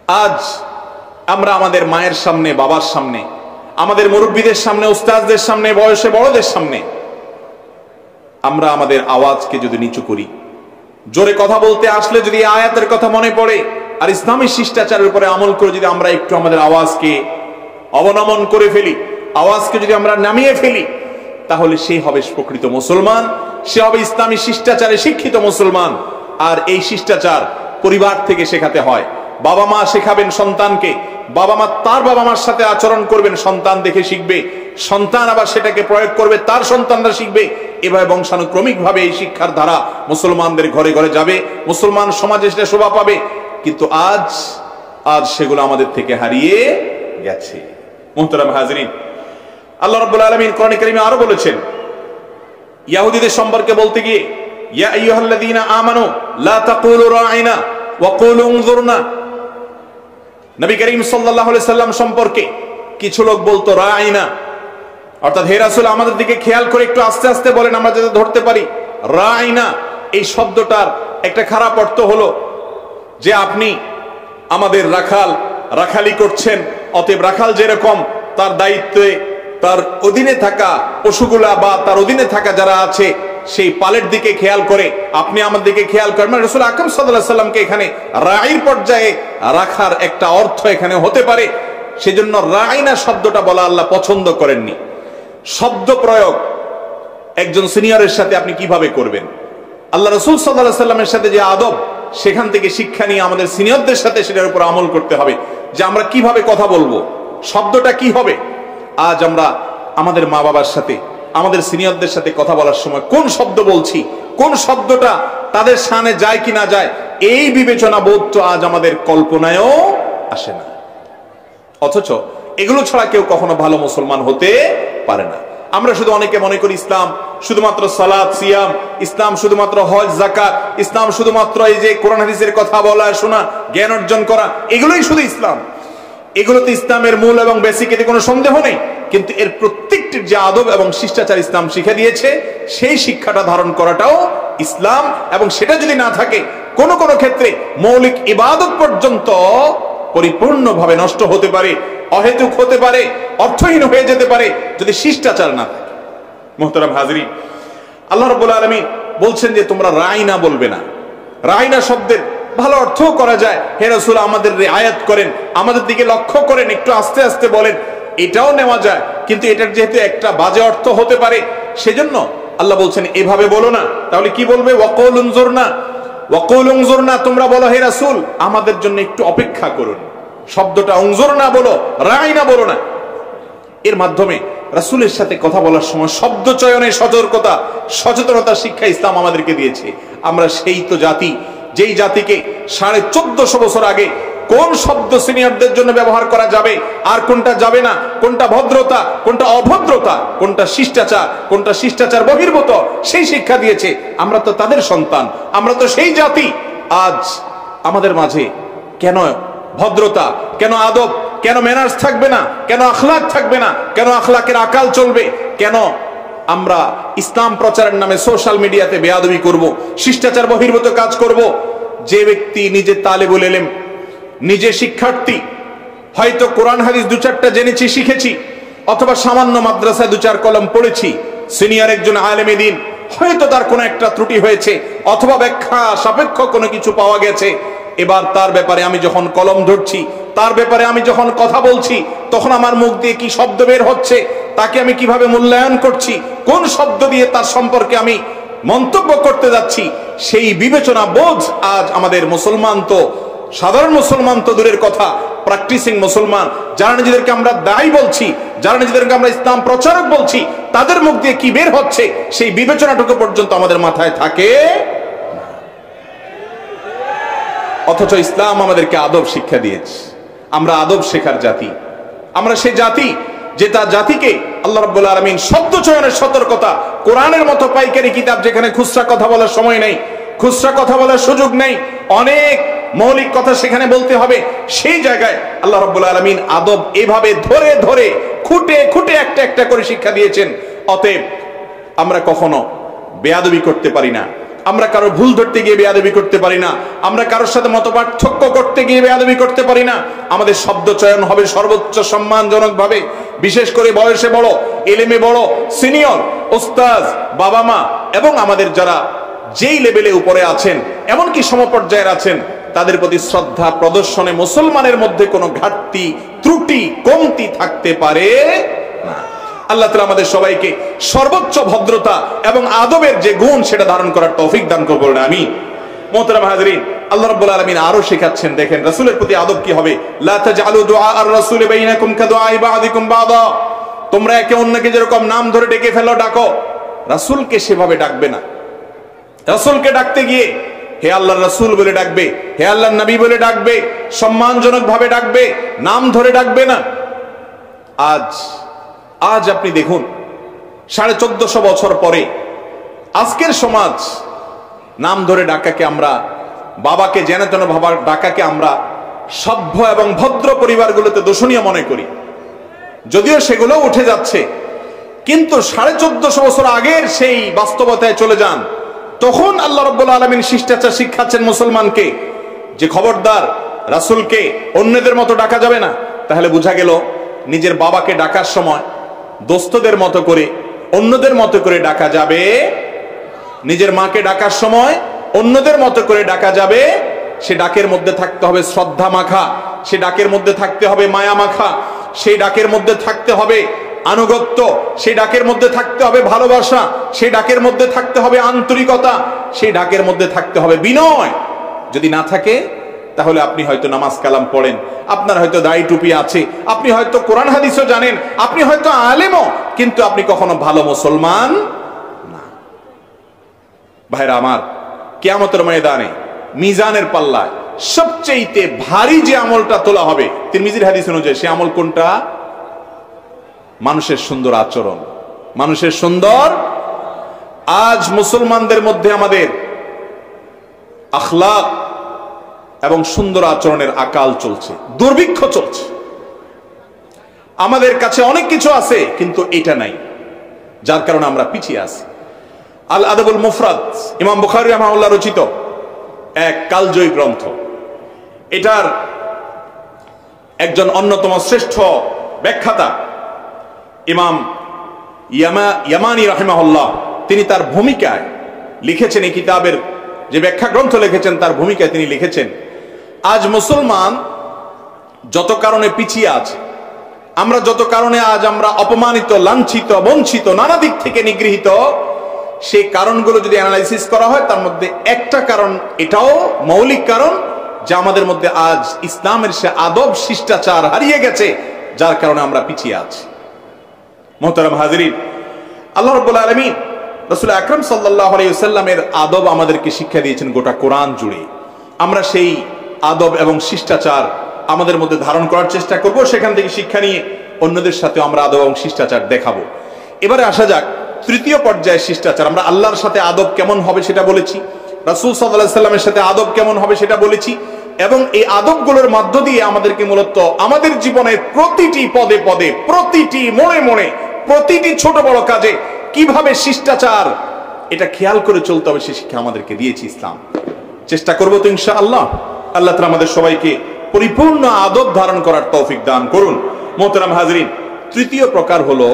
আজ আমরা আমাদের মায়ের সামনে, বাবার সামনে, আমাদের মুরব্বীদের সামনে, উস্তাদদের সামনে, বয়সে বড়দের সামনে আমরা আমাদের আওয়াজকে যদি নিচু করি, জোরে কথা বলতে আসলে যদি আয়াতের কথা মনে পড়ে আর ইসলামী শিষ্টাচারের উপরে আমল করে যদি আমরা একটু আমাদের আওয়াজকে অবনমন করে ফেলি, আওয়াজকে যদি আমরা নামিয়ে ফেলি, তাহলে সে হবে প্রকৃত মুসলমান, সে হবে ইসলামী শিষ্টাচারে শিক্ষিত মুসলমান। আর এই শিষ্টাচার পরিবার থেকে শেখাতে হয়। বাবা মা শেখাবেন সন্তানকে, বাবা মা তার বাবা মার সাথে আচরণ করবেন, সন্তান দেখে শিখবে, সন্তান আবার সেটাকে প্রয়োগ করবে, তার সন্তানরা শিখবে। এভাবে বংশানুক্রমিক ভাবে এই শিক্ষার ধারা মুসলমানদের ঘরে ঘরে যাবে, মুসলমান সমাজে সেটা শোভা পাবে। কিন্তু আজ সেগুলো আমাদের থেকে হারিয়ে গেছে। মুহতারাম হাজরিন, আল্লাহ রাব্বুল আলামিন কোরআনে কারীমে আরো বলেছেন ইহুদীদের সম্পর্কে বলতে গিয়ে, ইয়া আইয়ুহাল্লাযীনা আমানু লা তাকুলু রাঈনা ওয়া কুলু উনজুরনা। নবী করিম সাল্লাল্লাহু আলাইহি সাল্লাম সম্পর্কে কিছু লোক বলতো রাঈনা, অর্থাৎ হে রাসূল আমাদের দিকে খেয়াল করে একটু আস্তে আস্তে বলেন আমরা যাতে ধরতে পারি। রাঈনা এই শব্দটার একটা খারাপ অর্থ হলো যে আপনি আমাদের রাখালি করছেন, অতএব রাখাল যেরকম তার দায়িত্বে তার অধীনে থাকা পশুগুলা বা তার অধীনে থাকা যারা আছে সেই পালের দিকে খেয়াল করে আপনি আমার দিকে খেয়াল করেন। মানে রাসূল আকরাম সাল্লাল্লাহু আলাইহি সাল্লামকে এখানে রাঈর পর্যায়ে রাখার একটা অর্থ এখানে হতে পারে, সেজন্য রাঈনা শব্দটা বলা আল্লাহ পছন্দ করেননি। শব্দ প্রয়োগ একজন সিনিয়রের সাথে আপনি কিভাবে করবেন, আল্লাহ রাসূল সাল্লাল্লাহু আলাইহি সাল্লামের সাথে যে আদব, সেখান থেকে শিক্ষা নিয়ে আমাদের সিনিয়রদের সাথে সেটার উপর আমল করতে হবে যে আমরা কিভাবে কথা বলবো, শব্দটা কি হবে। আজ আমরা আমাদের মা বাবার সাথে, আমাদের সিনিয়রদের সাথে কথা বলার সময় কোন শব্দ বলছি, কোন শব্দটা তাদের শানে যায় কি না যায়, এই বিবেচনা বোধ তো আজ আমাদের কল্পনায়ও আসে না। অথচ এগুলো ছাড়া কেউ কখনো ভালো মুসলমান হতে পারে না। আমরা শুধু অনেকে মনে করি ইসলাম শুধুমাত্র সালাত সিয়াম, ইসলাম শুধুমাত্র হজ যাকাত, ইসলাম শুধুমাত্র এই যে কোরআন হাদিসের কথা বলা শোনা জ্ঞান অর্জন করা, এগুলোই শুধু ইসলাম। এগুলোতে ইসলামের মূল এবং বেসিক, এতে কোনো সন্দেহ নেই। কিন্তু এর প্রত্যেকটির যে আদব এবং শিষ্টাচার ইসলাম শিখে দিয়েছে, সেই শিক্ষাটা ধারণ করাটাও ইসলাম। এবং সেটা যদি না থাকে, কোন কোন ক্ষেত্রে মৌলিক ইবাদত পর্যন্ত পরিপূর্ণভাবে নষ্ট হতে পারে, অহেতুক হতে পারে, অর্থহীন হয়ে যেতে পারে যদি শিষ্টাচার না থাকে। মুহতারাম হাজরিন, আল্লাহ রাব্বুল আলামিন বলছেন যে তোমরা রাঈনা বলবে না। রাঈনা শব্দের ভালো অর্থ করা যায়, হে রাসূল আমাদের রিআয়াত করেন, আমাদের দিকে লক্ষ্য করেন, একটু আস্তে আস্তে বলেন, এটাও নেওয়া যায়। কিন্তু এটার যেহেতু একটা বাজে অর্থ হতে পারে, সেজন্য আল্লাহ বলছেন এভাবে বলো না। তাহলে কি বলবে? ওয়াকুল উনজুরনা, ওয়াকুল উনজুরনা, তোমরা বলো হে রাসূল আমাদের জন্য একটু অপেক্ষা করুন। শব্দটা উনজুরনা বলো, রাঈনা বলো না। এর মাধ্যমে রাসূলের সাথে কথা বলার সময় শব্দ চয়নে সচেতনতা শিক্ষা ইসলাম আমাদেরকে দিয়েছে। আমরা সেই তো জাতি, যেই জাতিকে 1450 বছর আগে কোন শব্দ সিনিয়রদের জন্য ব্যবহার করা যাবে আর কোনটা যাবে না, কোনটা ভদ্রতা, কোনটা অভদ্রতা, কোনটা শিষ্টাচার, কোনটা শিষ্টাচার বহির্ভূত, সেই শিক্ষা দিয়েছে। আমরা তো তাদের সন্তান, আমরা তো সেই জাতি। আজ আমাদের মাঝে কেন ভদ্রতা, কেন আদব, কেন ম্যানার্স থাকবে না, কেন আখলাক থাকবে না, কেন আখলাকের আকাল চলবে, কেন আমরা ইসলাম প্রচারের নামে সোশ্যাল মিডিয়াতে বেয়াদবি করব, শিষ্টাচার বহির্ভূত কাজ করব। যে ব্যক্তি নিজে তালেবুল ইলম, নিজে শিক্ষার্থী, হয়তো কোরআন হাদিস 2-4টা জেনেছি শিখেছি, অথবা সামান্য মাদ্রাসায় 2-4 কলম পড়েছি, সিনিয়র একজন আলেমে দ্বীন, হয়তো তার কোনো একটা ত্রুটি হয়েছে অথবা ব্যাখ্যা সাপেক্ষ কোনো কিছু পাওয়া গেছে, এবার তার ব্যাপারে আমি যখন কলম ধরছি, তার ব্যাপারে আমি যখন কথা বলছি, তখন আমার মুখ দিয়ে কি শব্দ বের হচ্ছে, তাকে আমি কিভাবে মূল্যায়ন করছি, কোন শব্দ দিয়ে তার সম্পর্কে আমি মন্তব্য করতে যাচ্ছি, সেই বিবেচনা বোধ আজ আমাদের মুসলমান, তো সাধারণ মুসলমান তো দূরের কথা, প্র্যাকটিসিং মুসলমান যারা নিজেদেরকে আমরা দায়ী বলছি, যারা নিজেদেরকে আমরা ইসলাম প্রচারক বলছি, তাদের মুখ দিয়ে কি বের হচ্ছে সেই বিবেচনাটুকু পর্যন্ত আমাদের মাথায় থাকে। অথচ ইসলাম আমাদেরকে আদব শিক্ষা দিয়েছে। আমরা আদব শেখার জাতি, আমরা সেই জাতি যে তার জাতিকে আল্লাহ রাব্বুল আলামিন শব্দ চয়নের সতর্কতা, কোরআনের মতো পাইকারি কিতাব যেখানে খুচরা কথা বলার সময় নেই, খুচরা কথা বলার সুযোগ নেই, অনেক মৌলিক কথা সেখানে বলতে হবে, সেই জায়গায় আল্লাহ রাব্বুল আলামিন আদব এভাবে ধরে ধরে খুঁটে খুঁটে একটা একটা করে শিক্ষা দিয়েছেন। অতএব আমরা কখনো বেয়াদবি করতে পারি না, আমরা কারো ভুল ধরতে গিয়ে বেয়াদবি করতে পারি না, আমরা কারোর সাথে মতপার্থক্য করতে গিয়ে বেয়াদবি করতে পারি না। আমাদের শব্দ চয়ন হবে সর্বোচ্চ সম্মানজনক ভাবে, বিশেষ করে বয়সে বড়, এলেমে বড়, সিনিয়র, ওস্তাদ, বাবা মা এবং আমাদের যারা যেই লেভেলে উপরে আছেন, এমনকি সমপর্যায়ের আছেন, তাদের প্রতি শ্রদ্ধা প্রদর্শনে মুসলমানের মধ্যে কোনো ঘাটতি, ত্রুটি, কমতি থাকতে পারে না। আল্লাহ তাআলা আমাদের সবাইকে সর্বোচ্চ ভদ্রতা এবং আদবের যে গুণ সেটা ধারণ করার তৌফিক দান করুন, আমিন। মোহতারাম হাজরিন, আল্লাহ রাব্বুল আলামিন আরো শেখাচ্ছেন, দেখেন রাসূলের প্রতি আদব কি হবে। লা তাজআলু দুআ আর-রাসূল বাইনাকুম কাদুআই বা'দিকুম বা'দা, তোমরা একে অন্যকে যেরকম নাম ধরে ডেকে ফেলো, ডাকো, রাসূলকে সেভাবে ডাকবে না। রাসূলকে ডাকতে গিয়ে হে আল্লাহর রাসূল বলে ডাকবে, হে আল্লাহর নবী বলে ডাকবে, সম্মানজনক ভাবে ডাকবে, নাম ধরে ডাকবে না। আজ আপনি দেখুন 1450 বছর পরে আজকের সমাজ নাম ধরে ডাকাকে আমরা, বাবাকে জেনে তেন বাবা ডাকাকে আমরা সভ্য এবং ভদ্র পরিবারগুলোতে দোষণীয় মনে করি, যদিও সেগুলো উঠে যাচ্ছে। কিন্তু 1450 বছর আগের সেই বাস্তবতায় চলে যান, তখন আল্লাহ রাব্বুল আলামিন শিষ্টাচার শিক্ষাচ্ছেন মুসলমানকে যে খবরদার, রাসূলকে অন্যদের মতো ডাকা যাবে না। তাহলে বোঝা গেল নিজের বাবাকে ডাকার সময় দোস্তদের মতো করে, অন্যদের মতো করে ডাকা যাবে, নিজের মাকে ডাকার সময় অন্যদের মতো করে ডাকা যাবে। সে ডাকের মধ্যে থাকতে হবে শ্রদ্ধা মাখা, সে ডাকের মধ্যে থাকতে হবে মায়া মাখা, সেই ডাকের মধ্যে থাকতে হবে আনুগত্য, সেই ডাকের মধ্যে থাকতে হবে ভালোবাসা, সেই ডাকের মধ্যে থাকতে হবে আন্তরিকতা, সেই ডাকের মধ্যে থাকতে হবে বিনয়। যদি না থাকে তাহলে আপনি হয়তো নামাজ কালাম পড়েন, আপনার হয়তো দাড়ি টুপি আছে, আপনি হয়তো কোরআন হাদিসও জানেন, আপনি হয়তো আলেমও, কিন্তু আপনি কখনো ভালো মুসলমান না। ভাইরা আমার, কিয়ামতের ময়দানে মিজানের পাল্লায় সবচেয়ে ভারী যে আমলটা তোলা হবে, তিরমিজির হাদিস অনুযায়ী, সে আমল কোনটা? মানুষের সুন্দর আচরণ, মানুষের সুন্দর। আজ মুসলমানদের মধ্যে আমাদের আখলাক এবং সুন্দর আচরণের আকাল চলছে, দুর্ভিক্ষ চলছে। আমাদের কাছে অনেক কিছু আছে কিন্তু এটা নাই, যার কারণে আমরা পিছিয়ে আছি। আল আদবুল মুফরাদ, ইমাম বুখারী রাহিমাহুল্লাহ রচিত এক কালজয়ী গ্রন্থ। এটার একজন অন্যতম শ্রেষ্ঠ ব্যাখ্যাতা ইমাম ইয়ামানি রাহিমাহুল্লাহ, তিনি তার ভূমিকায় লিখেছেন, এই কিতাবের যে ব্যাখ্যা গ্রন্থ লিখেছেন তার ভূমিকায় তিনি লিখেছেন, আজ মুসলমান যত কারণে পিছিয়ে আছে, আমরা যত কারণে আজ আমরা অপমানিত, লাঞ্ছিত, বঞ্চিত, নানা দিক থেকে নিগৃহীত, সেই কারণগুলো যদি অ্যানালাইসিস করা হয়, তার মধ্যে একটা কারণ, এটাও মৌলিক কারণ, যা আমাদের মধ্যে আজ ইসলামের সে আদব শিষ্টাচার হারিয়ে গেছে, যার কারণে আমরা পিছিয়ে আছি। মুহতারাম হাজিরিন, আল্লাহ রাব্বুল আলামিন রাসূল আকরাম সাল্লাল্লাহু আলাইহি ওয়াসাল্লামের আদব আমাদেরকে শিক্ষা দিয়েছেন গোটা কোরআন জুড়ে। আমরা সেই আদব এবং শিষ্টাচার আমাদের মধ্যে ধারণ করার চেষ্টা করব, সেখান থেকে শিক্ষা নিয়ে অন্যদের সাথে আমরা আদব এবং শিষ্টাচার দেখাবো। এবারে আসা যাক তৃতীয় পর্যায়ের শিষ্টাচার। আমরা আল্লাহর সাথে আদব কেমন হবে সেটা বলেছি, রাসূল সাল্লাল্লাহু আলাইহি ওয়াসাল্লামের সাথে আদব কেমন হবে সেটা বলেছি, এবং এই আদবগুলোর মধ্য দিয়ে আমাদেরকে মূলত আমাদের জীবনের প্রতিটি পদে পদে, প্রতিটি মোড়ে মোড়ে, প্রতিটি ছোট বড় কাজে কিভাবে শিষ্টাচার এটা খেয়াল করে চলতে হবে, সে শিক্ষা আমাদেরকে দিয়েছে ইসলাম। চেষ্টা করবো তো ইনশাআল্লাহ। আল্লাহ তাআলা আমাদের সবাইকে পরিপূর্ণ আদব ধারণ করার তৌফিক দান করুন। মোহতারাম হাজরিন, তৃতীয় প্রকার হলো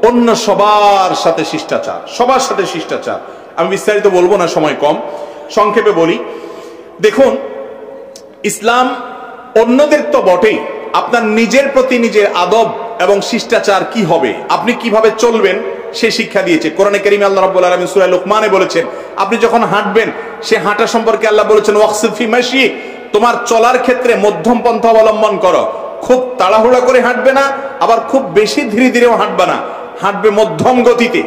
অন্য সবার সাথে শিষ্টাচার, সবার সাথে শিষ্টাচার। আমি বিস্তারিত বলবো না, সময় কম, সংক্ষেপে বলি। দেখুন, ইসলাম অন্যদের তো বটেই, আপনার নিজের প্রতি নিজের আদব এবং শিষ্টাচার কি হবে, আপনি কিভাবে চলবেন সে শিক্ষা দিয়েছে। কোরআনে কারীমে আল্লাহ রাব্বুল আলামিন সূরা লুকমানে বলেছেন, আপনি যখন হাঁটবেন সে হাঁটা সম্পর্কে আল্লাহ বলেছেন, ওয়াকসিদ ফি মাশি, তোমার চলার ক্ষেত্রে মধ্যম পন্থা অবলম্বন করো। খুব তাড়াহুড়া করে হাঁটবে না, আবার খুব বেশি ধীরে ধীরেও হাঁটবে না, হাঁটবে মধ্যম গতিতে।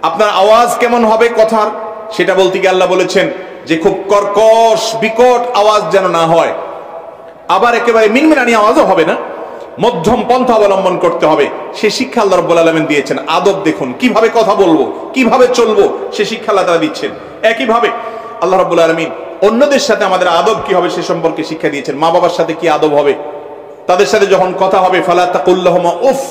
আপনার আওয়াজ কেমন হবে কথার, সেটা বলতে গিয়ে আল্লাহ বলেছেন যে খুব কর্কশ বিকট আওয়াজ যেন না হয়, আবার একেবারে মিনমিনানি আওয়াজও হবে না, মধ্যম পন্থা অবলম্বন করতে হবে। সে শিক্ষা আল্লাহ রাব্বুল আলামিন দিয়েছেন। আদব দেখুন, কিভাবে কথা বলবো, কিভাবে চলবো, সে শিক্ষা আল্লাহ তাআলা দিচ্ছেন। একইভাবে আল্লাহ রাব্বুল আলামিন অন্যদের সাথে আমাদের আদব কি হবে সে সম্পর্কে শিক্ষা দিয়েছেন। মা বাবার সাথে কি আদব হবে, তাদের সাথে যখন কথা হবে, ফালা তাকুল্লাহুমা উফ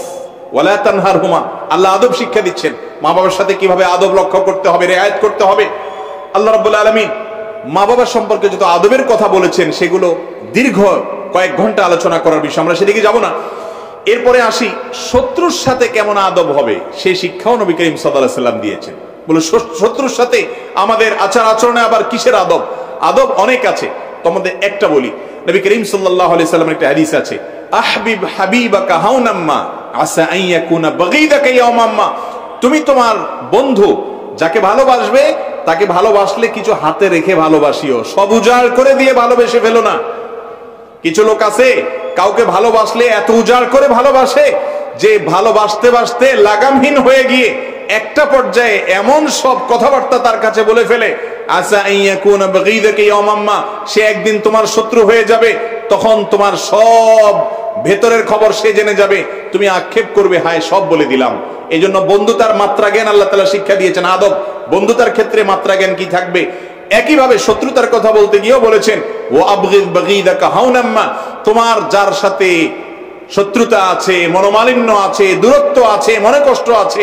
ওয়ালা তানহারহুমা, আল্লাহ আদব শিক্ষা দিচ্ছেন। মা বাবার সাথে কিভাবে আদব রক্ষা করতে হবে, রিআয়াত করতে হবে। আল্লাহ রাব্বুল আলামিন মা বাবার সম্পর্কে যত আদবের কথা বলেছেন সেগুলো দীর্ঘ কয়েক ঘন্টা আলোচনা করার বিষয়, আমরা সেদিকে যাব না। এরপরে আসি শত্রুর সাথে কেমন আদব হবে, সেই শিক্ষাও নবী করিম সাল্লাল্লাহু আলাইহি সাল্লাম দিয়েছেন। বলে শত্রুর সাথে আমাদের আচার আচরণে আবার কিসের আদব? আদব অনেক আছে, তোমাদের একটা বলি। নবী করিম সাল্লাল্লাহু আলাইহি সাল্লামের একটা হাদিস আছে, আহবিব হাবিবাকা হাউনাম্মা আসা আন ইয়াকুনা বাগীদাকা ইয়াওমাম্মা। তুমি তোমার বন্ধু যাকে ভালোবাসবে তাকে ভালোবাসলে কিছু হাতে রেখে ভালোবাসিও, সব উজাড় করে দিয়ে ভালোবেসে ফেলো না। কিছু লোক আছে কাউকে ভালোবাসলে এত উজাড় করে ভালোবাসে যে ভালোবাসতে বাসতে লাগামহীন হয়ে গিয়ে একটা পর্যায়ে এমন সব কথাবার্তা তার কাছে বলে ফেলে, আসা আন ইয়াকুনা বাগীদাকা ইয়াওমাম্মা, সে একদিন তোমার শত্রু হয়ে যাবে। তখন তোমার সব ভেতরের খবর সে জেনে যাবে, তুমি আক্ষেপ করবে, হায় সব বলে দিলাম। এই জন্য বন্ধুতার মাত্রা জ্ঞান আল্লাহ তাআলা শিক্ষা দিয়েছেন। আদব বন্ধুতার ক্ষেত্রে মাত্রা জ্ঞান কি থাকবে, একইভাবে শত্রুতার কথা বলতে গিয়েও বলেছেন, ও আবগিদ বাগীদাকা হাউনাম্মা, তোমার যার সাথে শত্রুতা আছে, মনোমালিন্য আছে, দূরত্ব আছে, মনে কষ্ট আছে,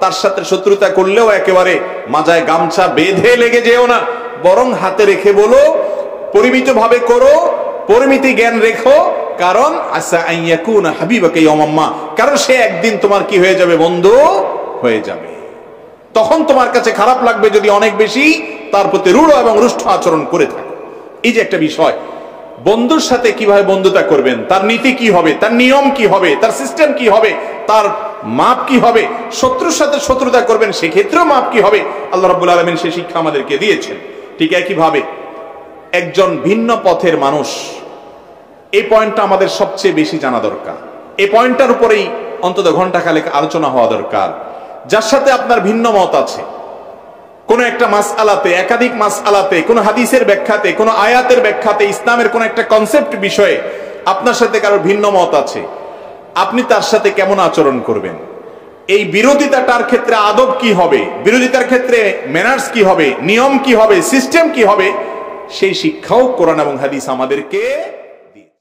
তার সাথে শত্রুতা করলেও একেবারে মাজায় গামছা বেঁধে লেগে যেও না, বরং হাতে রেখে বলো, পরিমিত ভাবে করো, পরিমিতি জ্ঞান রেখো। কারণ আসা আন ইয়াকুনা হাবিবাকা ইয়াওমাম্মা, কারণ সে একদিন তোমার কি হয়ে যাবে? বন্ধু হয়ে যাবে। তখন তোমার কাছে খারাপ লাগবে যদি অনেক বেশি তার প্রতি রূঢ় এবং রুষ্ট আচরণ করে থাকো। এই যে একটা বিষয়, বন্ধুর সাথে কিভাবে বন্ধুতা করবেন, তার নীতি কি হবে, তার নিয়ম কি হবে, তার সিস্টেম কি হবে, তার মাপ কি হবে। শত্রুর সাথে শত্রুতা করবেন সেক্ষেত্রেও মাপ কি হবে, আল্লাহ রাব্বুল আলামিন সেই শিক্ষা আমাদেরকে দিয়েছেন। ঠিক একইভাবে একজন ভিন্ন পথের মানুষ, এই পয়েন্টটা আমাদের সবচেয়ে বেশি জানা দরকার। এই পয়েন্টটার উপরেই অন্তত ঘন্টাখানেক আলোচনা হওয়া দরকার। যার সাথে আপনার ভিন্ন মত আছে, কোন একটা মাসআলাতে, একাধিক মাসআলাতে, কোন হাদিসের ব্যাখ্যাতে, কোন আয়াতের ব্যাখ্যাতে, ইসলামের কোন একটা কনসেপ্ট বিষয়ে আপনার সাথে কারোর ভিন্ন মত আছে, আপনি তার সাথে কেমন আচরণ করবেন? এই বিরোধিতাটার ক্ষেত্রে আদব কি হবে, বিরোধিতার ক্ষেত্রে ম্যানার্স কি হবে, নিয়ম কি হবে, সিস্টেম কি হবে, সেই শিক্ষাও কোরআন এবং হাদিস আমাদেরকে